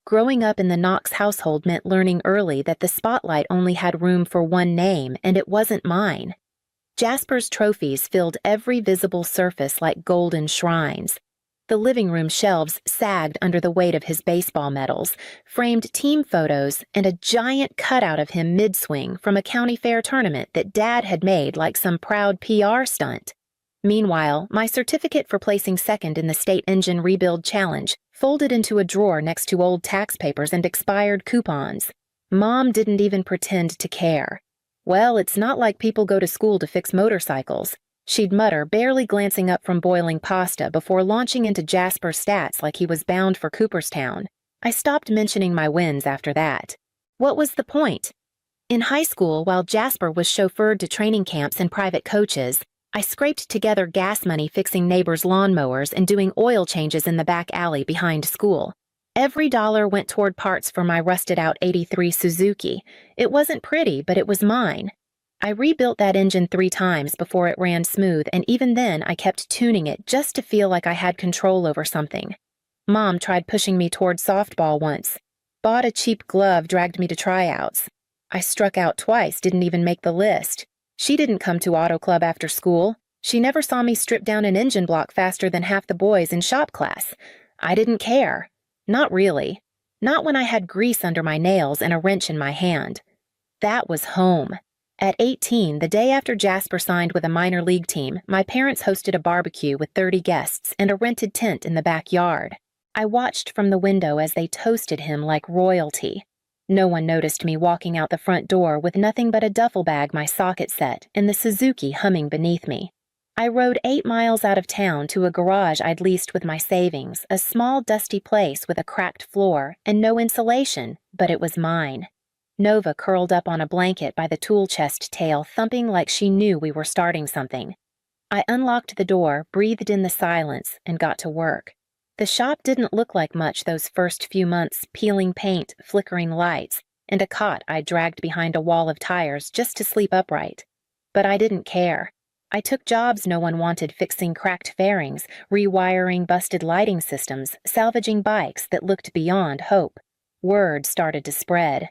Growing up in the Knox household meant learning early that the spotlight only had room for one name, and it wasn't mine. Jasper's trophies filled every visible surface like golden shrines. The living room shelves sagged under the weight of his baseball medals, framed team photos, and a giant cutout of him mid-swing from a county fair tournament that Dad had made like some proud PR stunt. Meanwhile, my certificate for placing second in the state engine rebuild challenge folded into a drawer next to old tax papers and expired coupons. Mom didn't even pretend to care. "Well, it's not like people go to school to fix motorcycles," she'd mutter, barely glancing up from boiling pasta before launching into Jasper's stats like he was bound for Cooperstown. I stopped mentioning my wins after that. What was the point? In high school, while Jasper was chauffeured to training camps and private coaches, I scraped together gas money fixing neighbors' lawnmowers and doing oil changes in the back alley behind school. Every dollar went toward parts for my rusted-out '83 Suzuki. It wasn't pretty, but it was mine. I rebuilt that engine 3 times before it ran smooth, and even then I kept tuning it just to feel like I had control over something. Mom tried pushing me toward softball once. Bought a cheap glove, dragged me to tryouts. I struck out twice, didn't even make the list. She didn't come to auto club after school. She never saw me strip down an engine block faster than half the boys in shop class. I didn't care. Not really. Not when I had grease under my nails and a wrench in my hand. That was home. At 18, the day after Jasper signed with a minor league team, my parents hosted a barbecue with 30 guests and a rented tent in the backyard. I watched from the window as they toasted him like royalty. No one noticed me walking out the front door with nothing but a duffel bag my socket set and the Suzuki humming beneath me. I rode 8 miles out of town to a garage I'd leased with my savings, a small dusty place with a cracked floor and no insulation, but it was mine. Nova curled up on a blanket by the tool chest tail, thumping like she knew we were starting something. I unlocked the door, breathed in the silence, and got to work. The shop didn't look like much those first few months, peeling paint, flickering lights, and a cot I dragged behind a wall of tires just to sleep upright. But I didn't care. I took jobs no one wanted, fixing cracked fairings, rewiring busted lighting systems, salvaging bikes that looked beyond hope. Word started to spread.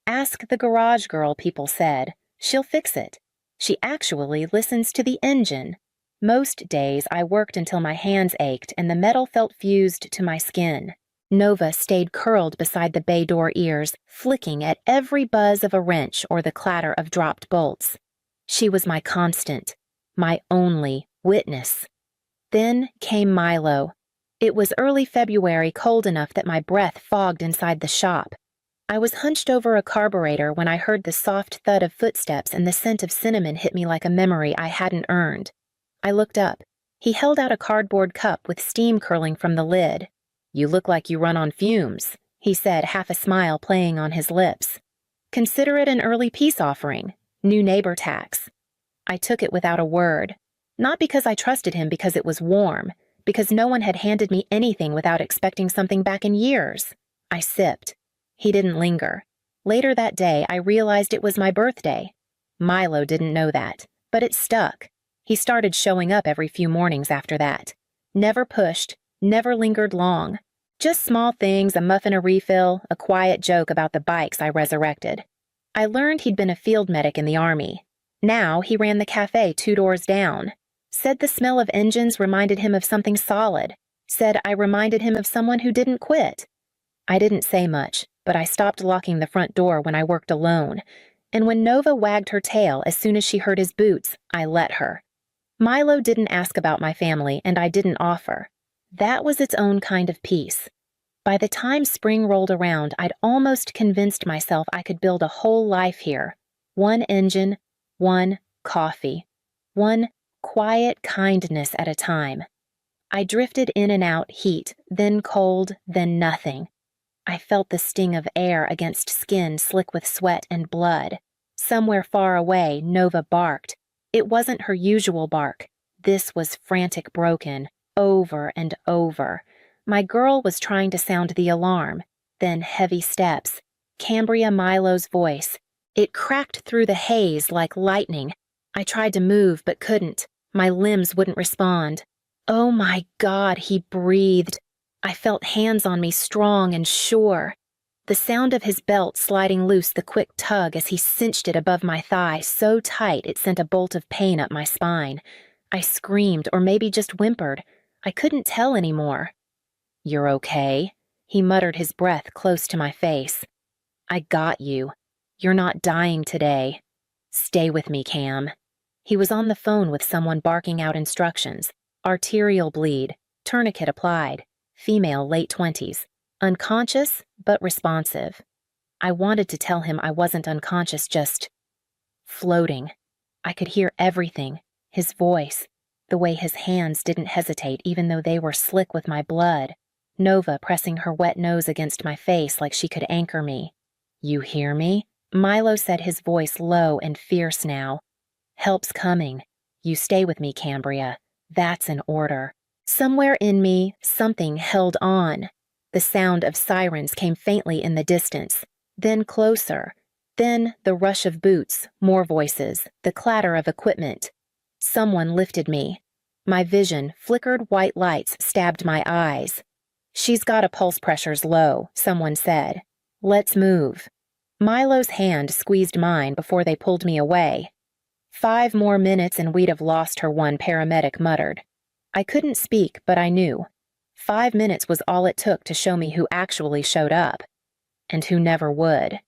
"Ask the garage girl," people said. "She'll fix it. She actually listens to the engine." Most days I worked until my hands ached and the metal felt fused to my skin. Nova stayed curled beside the bay door ears, flicking at every buzz of a wrench or the clatter of dropped bolts. She was my constant, my only witness. Then came Milo. It was early February, cold enough that my breath fogged inside the shop. I was hunched over a carburetor when I heard the soft thud of footsteps and the scent of cinnamon hit me like a memory I hadn't earned. I looked up. He held out a cardboard cup with steam curling from the lid. "You look like you run on fumes," he said, half a smile playing on his lips. "Consider it an early peace offering. New neighbor tax." I took it without a word. Not because I trusted him, because it was warm. Because no one had handed me anything without expecting something back in years. I sipped. He didn't linger. Later that day, I realized it was my birthday. Milo didn't know that, but it stuck. He started showing up every few mornings after that. Never pushed, never lingered long. Just small things, a muffin a refill, a quiet joke about the bikes I resurrected. I learned he'd been a field medic in the Army. Now he ran the cafe 2 doors down. Said the smell of engines reminded him of something solid. Said I reminded him of someone who didn't quit. I didn't say much, but I stopped locking the front door when I worked alone. And when Nova wagged her tail as soon as she heard his boots, I let her. Milo didn't ask about my family, and I didn't offer. That was its own kind of peace. By the time spring rolled around, I'd almost convinced myself I could build a whole life here. One engine, one coffee, one quiet kindness at a time. I drifted in and out, heat, then cold, then nothing. I felt the sting of air against skin slick with sweat and blood. Somewhere far away, Nova barked. It wasn't her usual bark. This was frantic, broken, over and over. My girl was trying to sound the alarm. Then heavy steps. Cambria Milo's voice. It cracked through the haze like lightning. I tried to move but couldn't. My limbs wouldn't respond. "Oh my God," he breathed. I felt hands on me, strong and sure. The sound of his belt sliding loose, the quick tug as he cinched it above my thigh so tight it sent a bolt of pain up my spine. I screamed, or maybe just whimpered. I couldn't tell anymore. "You're okay?" He muttered, his breath close to my face. "I got you. You're not dying today. Stay with me, Cam." He was on the phone with someone barking out instructions. Arterial bleed, tourniquet applied, female late 20s, unconscious but responsive. I wanted to tell him I wasn't unconscious, just floating. I could hear everything, his voice, the way his hands didn't hesitate even though they were slick with my blood, Nova pressing her wet nose against my face like she could anchor me. "You hear me?" Milo said, his voice low and fierce now. "Help's coming. You stay with me, Cambria. That's an order." Somewhere in me, something held on. The sound of sirens came faintly in the distance, then closer. Then the rush of boots, more voices, the clatter of equipment. Someone lifted me. My vision, flickered white lights stabbed my eyes. "She's got a pulse pressure's low," someone said. "Let's move." Milo's hand squeezed mine before they pulled me away. "5 more minutes and we'd have lost her," one paramedic muttered. I couldn't speak, but I knew. 5 minutes was all it took to show me who actually showed up, and who never would.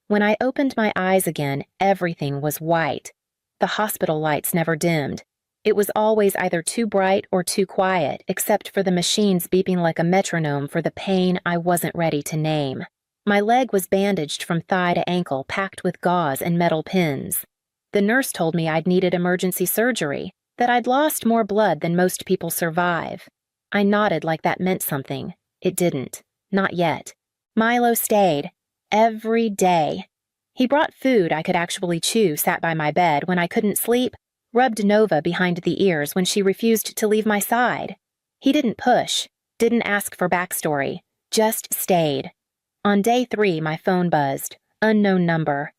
When I opened my eyes again, everything was white. The hospital lights never dimmed. It was always either too bright or too quiet, except for the machines beeping like a metronome for the pain I wasn't ready to name. My leg was bandaged from thigh to ankle, packed with gauze and metal pins. The nurse told me I'd needed emergency surgery, that I'd lost more blood than most people survive. I nodded like that meant something. It didn't. Not yet. Milo stayed. Every day. He brought food I could actually chew, sat by my bed when I couldn't sleep, rubbed Nova behind the ears when she refused to leave my side. He didn't push, didn't ask for backstory, just stayed. On day 3, my phone buzzed. Unknown number.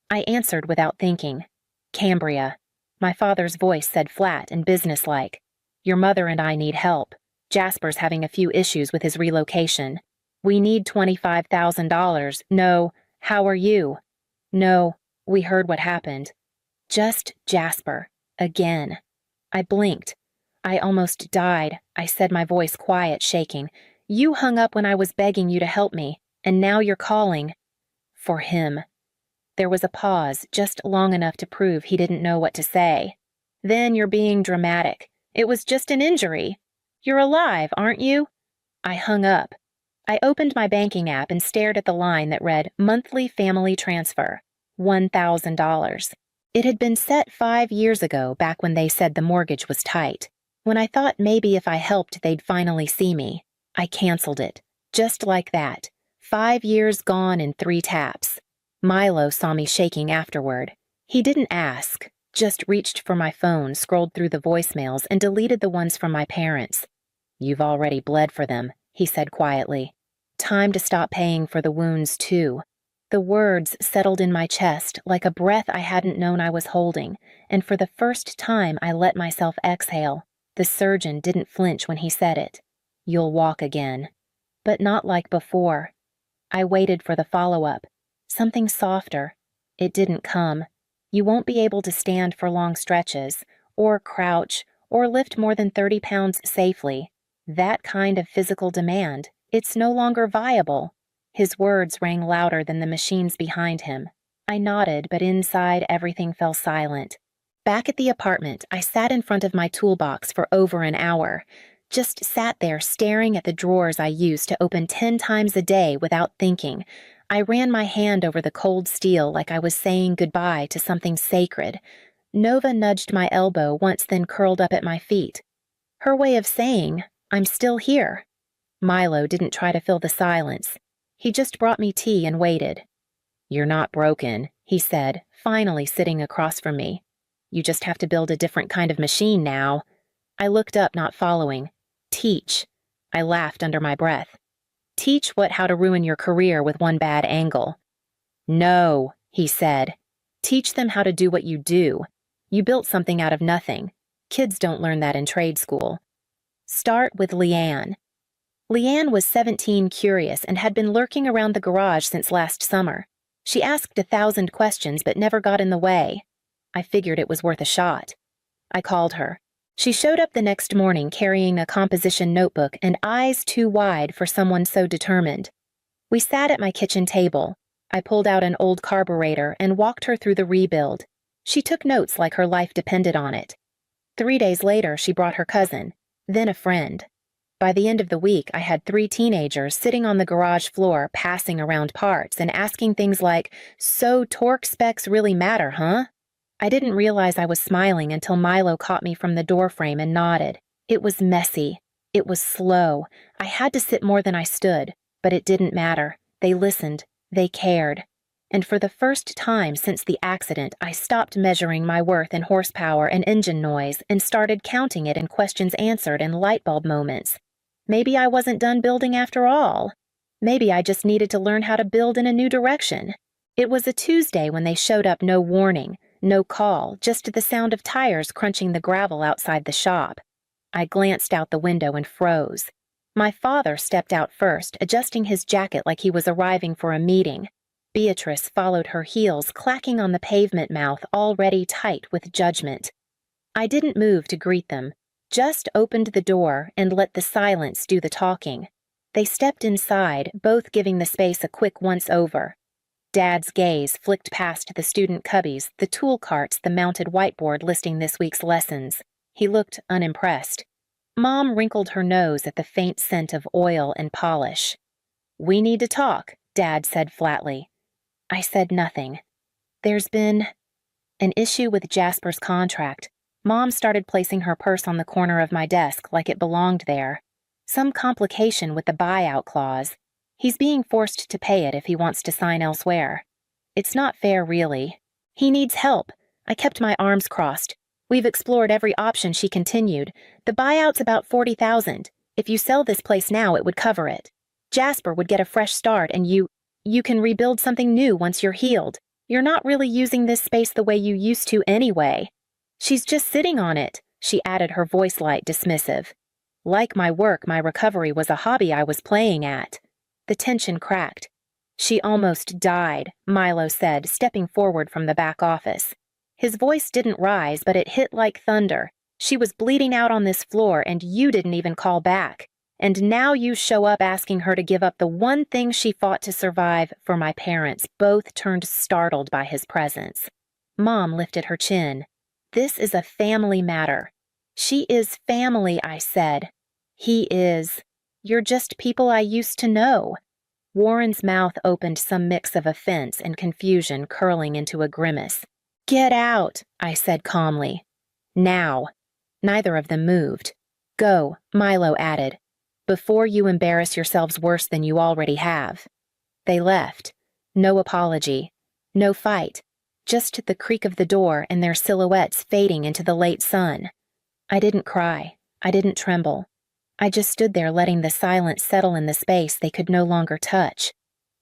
I answered without thinking. "Cambria." My father's voice said flat and businesslike. "Your mother and I need help. Jasper's having a few issues with his relocation. We need $25,000. No, how are you?" "No, we heard what happened." Just Jasper. Again. I blinked. "I almost died," I said, my voice quiet, shaking. "You hung up when I was begging you to help me, and now you're calling for him." There was a pause, just long enough to prove he didn't know what to say. "Then you're being dramatic. It was just an injury. You're alive, aren't you?" I hung up. I opened my banking app and stared at the line that read Monthly Family Transfer, $1,000. It had been set 5 years ago, back when they said the mortgage was tight. When I thought maybe if I helped they'd finally see me. I canceled it. Just like that. 5 years gone in 3 taps. Milo saw me shaking afterward. He didn't ask, just reached for my phone, scrolled through the voicemails, and deleted the ones from my parents. "You've already bled for them," he said quietly. "Time to stop paying for the wounds, too." The words settled in my chest like a breath I hadn't known I was holding, and for the first time I let myself exhale. The surgeon didn't flinch when he said it. "You'll walk again." But not like before. I waited for the follow-up. Something softer. It didn't come. "You won't be able to stand for long stretches, or crouch, or lift more than 30 pounds safely. That kind of physical demand. It's no longer viable." His words rang louder than the machines behind him. I nodded, but inside everything fell silent. Back at the apartment, I sat in front of my toolbox for over an hour. Just sat there staring at the drawers I used to open 10 times a day without thinking. I ran my hand over the cold steel like I was saying goodbye to something sacred. Nova nudged my elbow once, then curled up at my feet. Her way of saying, "I'm still here." Milo didn't try to fill the silence. He just brought me tea and waited. "You're not broken," he said, finally sitting across from me. "You just have to build a different kind of machine now." I looked up, not following. "Teach." I laughed under my breath. "Teach how to ruin your career with one bad angle." "No," he said. "Teach them how to do what you do. You built something out of nothing. Kids don't learn that in trade school. Start with Leanne." Leanne was 17, curious, and had been lurking around the garage since last summer. She asked 1,000 questions but never got in the way. I figured it was worth a shot. I called her. She showed up the next morning carrying a composition notebook and eyes too wide for someone so determined. We sat at my kitchen table. I pulled out an old carburetor and walked her through the rebuild. She took notes like her life depended on it. 3 days later, she brought her cousin, then a friend. By the end of the week, I had 3 teenagers sitting on the garage floor passing around parts and asking things like, "So torque specs really matter, huh?" I didn't realize I was smiling until Milo caught me from the doorframe and nodded. It was messy. It was slow. I had to sit more than I stood, but it didn't matter. They listened. They cared. And for the first time since the accident, I stopped measuring my worth in horsepower and engine noise and started counting it in questions answered and light bulb moments. Maybe I wasn't done building after all. Maybe I just needed to learn how to build in a new direction. It was a Tuesday when they showed up, no warning, no call, just the sound of tires crunching the gravel outside the shop. I glanced out the window and froze. My father stepped out first, adjusting his jacket like he was arriving for a meeting. Beatrice followed her heels, clacking on the pavement mouth already tight with judgment. I didn't move to greet them, just opened the door and let the silence do the talking. They stepped inside, both giving the space a quick once-over. Dad's gaze flicked past the student cubbies, the tool carts, the mounted whiteboard listing this week's lessons. He looked unimpressed. Mom wrinkled her nose at the faint scent of oil and polish. "We need to talk," Dad said flatly. I said nothing. "There's been an issue with Jasper's contract." Mom started placing her purse on the corner of my desk like it belonged there. "Some complication with the buyout clause. He's being forced to pay it if he wants to sign elsewhere. It's not fair, really. He needs help." I kept my arms crossed. "We've explored every option," she continued. "The buyout's about $40,000. If you sell this place now, it would cover it. Jasper would get a fresh start, and you can rebuild something new once you're healed. You're not really using this space the way you used to anyway." "She's just sitting on it," she added, her voice light dismissive. Like my work, my recovery was a hobby I was playing at. The tension cracked. "She almost died," Milo said, stepping forward from the back office. His voice didn't rise, but it hit like thunder. "She was bleeding out on this floor, and you didn't even call back. And now you show up asking her to give up the one thing she fought to survive for my parents." Both turned startled by his presence. Mom lifted her chin. "This is a family matter." "She is family," I said. "He is. You're just people I used to know." Warren's mouth opened, some mix of offense and confusion curling into a grimace. "Get out," I said calmly. "Now." Neither of them moved. "Go," Milo added, "before you embarrass yourselves worse than you already have." They left. No apology. No fight. Just the creak of the door and their silhouettes fading into the late sun. I didn't cry. I didn't tremble. I just stood there letting the silence settle in the space they could no longer touch.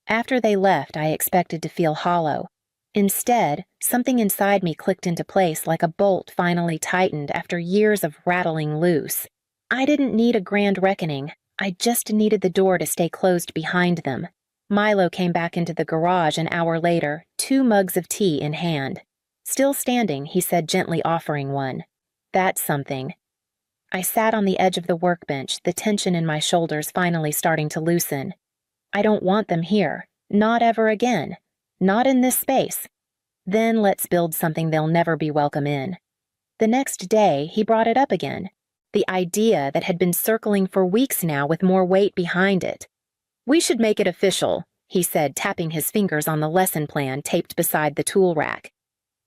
After they left, I expected to feel hollow. Instead, something inside me clicked into place like a bolt finally tightened after years of rattling loose. I didn't need a grand reckoning. I just needed the door to stay closed behind them. Milo came back into the garage an hour later, 2 mugs of tea in hand. Still standing, he said, gently offering one. "That's something." I sat on the edge of the workbench, the tension in my shoulders finally starting to loosen. "I don't want them here. Not ever again. Not in this space. Then let's build something they'll never be welcome in." The next day, he brought it up again. The idea that had been circling for weeks now with more weight behind it. "We should make it official," he said, tapping his fingers on the lesson plan taped beside the tool rack.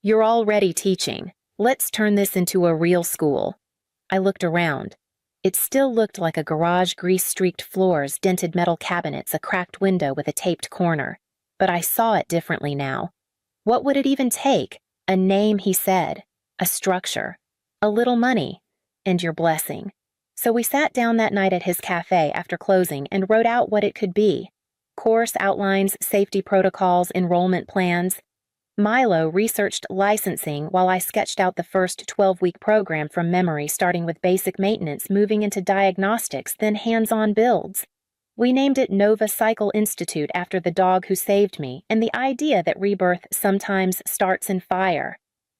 "You're already teaching. Let's turn this into a real school." I looked around. It still looked like a garage, grease-streaked floors, dented metal cabinets, a cracked window with a taped corner. But I saw it differently now. What would it even take? A name, he said. A structure. A little money. And your blessing. So we sat down that night at his cafe after closing and wrote out what it could be. Course outlines, safety protocols, enrollment plans. Milo researched licensing while I sketched out the first 12-week program from memory, starting with basic maintenance, moving into diagnostics, then hands-on builds. We named it Nova Cycle Institute after the dog who saved me and the idea that rebirth sometimes starts in fire.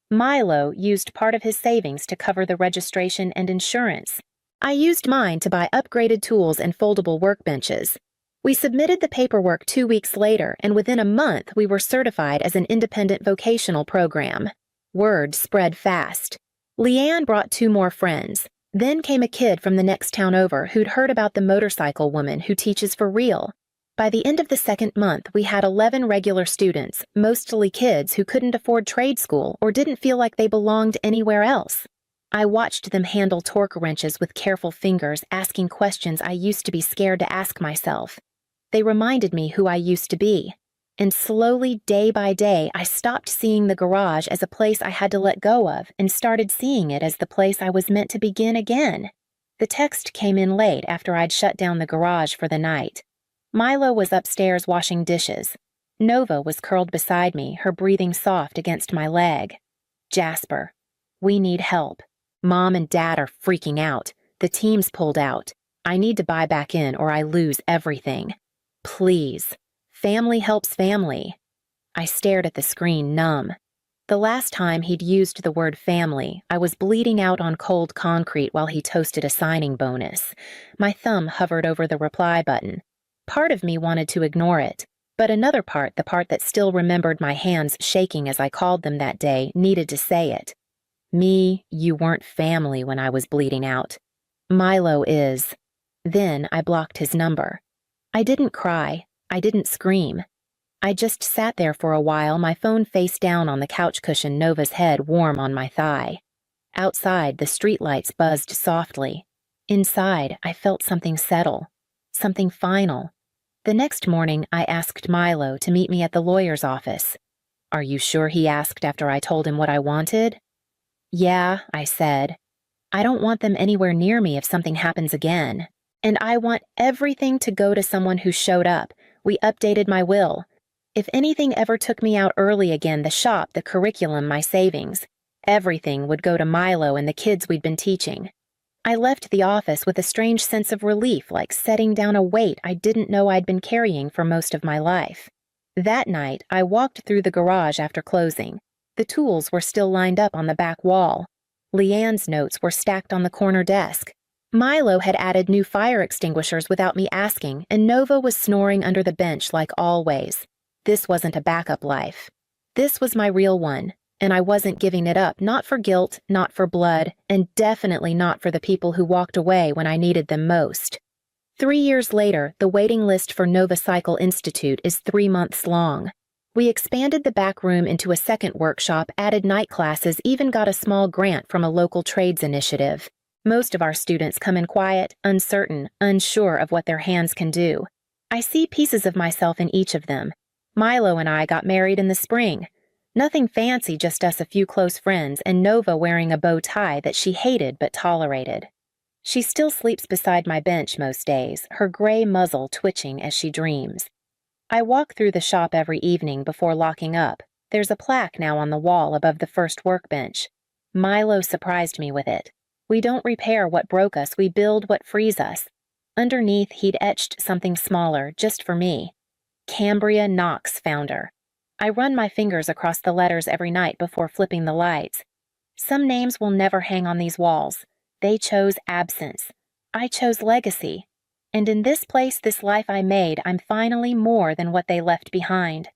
Milo used part of his savings to cover the registration and insurance. I used mine to buy upgraded tools and foldable workbenches. We submitted the paperwork 2 weeks later, and within a month we were certified as an independent vocational program. Word spread fast. Leanne brought 2 more friends. Then came a kid from the next town over who'd heard about the motorcycle woman who teaches for real. By the end of the 2nd month, we had 11 regular students, mostly kids who couldn't afford trade school or didn't feel like they belonged anywhere else. I watched them handle torque wrenches with careful fingers, asking questions I used to be scared to ask myself. They reminded me who I used to be. And slowly, day by day, I stopped seeing the garage as a place I had to let go of and started seeing it as the place I was meant to begin again. The text came in late after I'd shut down the garage for the night. Milo was upstairs washing dishes. Nova was curled beside me, her breathing soft against my leg. Jasper, we need help. Mom and Dad are freaking out. The team's pulled out. I need to buy back in or I lose everything. Please. Family helps family. I stared at the screen, numb. The last time he'd used the word family, I was bleeding out on cold concrete while he toasted a signing bonus. My thumb hovered over the reply button. Part of me wanted to ignore it, but another part, the part that still remembered my hands shaking as I called them that day, needed to say it. Me, you weren't family when I was bleeding out. Milo is. Then I blocked his number. I didn't cry. I didn't scream. I just sat there for a while, my phone face down on the couch cushion, Nova's head warm on my thigh. Outside, the streetlights buzzed softly. Inside, I felt something settle. Something final. The next morning, I asked Milo to meet me at the lawyer's office. Are you sure, he asked after I told him what I wanted? Yeah, I said. I don't want them anywhere near me if something happens again. And I want everything to go to someone who showed up. We updated my will. If anything ever took me out early again, the shop, the curriculum, my savings, everything would go to Milo and the kids we'd been teaching. I left the office with a strange sense of relief, like setting down a weight I didn't know I'd been carrying for most of my life. That night, I walked through the garage after closing. The tools were still lined up on the back wall. Leanne's notes were stacked on the corner desk. Milo had added new fire extinguishers without me asking, and Nova was snoring under the bench like always. This wasn't a backup life. This was my real one, and I wasn't giving it up, not for guilt, not for blood, and definitely not for the people who walked away when I needed them most. 3 years later, the waiting list for Nova Cycle Institute is 3 months long. We expanded the back room into a second workshop, added night classes, even got a small grant from a local trades initiative. Most of our students come in quiet, uncertain, unsure of what their hands can do. I see pieces of myself in each of them. Milo and I got married in the spring. Nothing fancy, just us, a few close friends, and Nova wearing a bow tie that she hated but tolerated. She still sleeps beside my bench most days, her gray muzzle twitching as she dreams. I walk through the shop every evening before locking up. There's a plaque now on the wall above the first workbench. Milo surprised me with it. We don't repair what broke us, we build what frees us. Underneath, he'd etched something smaller, just for me. Cambria Knox, founder. I run my fingers across the letters every night before flipping the lights. Some names will never hang on these walls. They chose absence. I chose legacy. And in this place, this life I made, I'm finally more than what they left behind.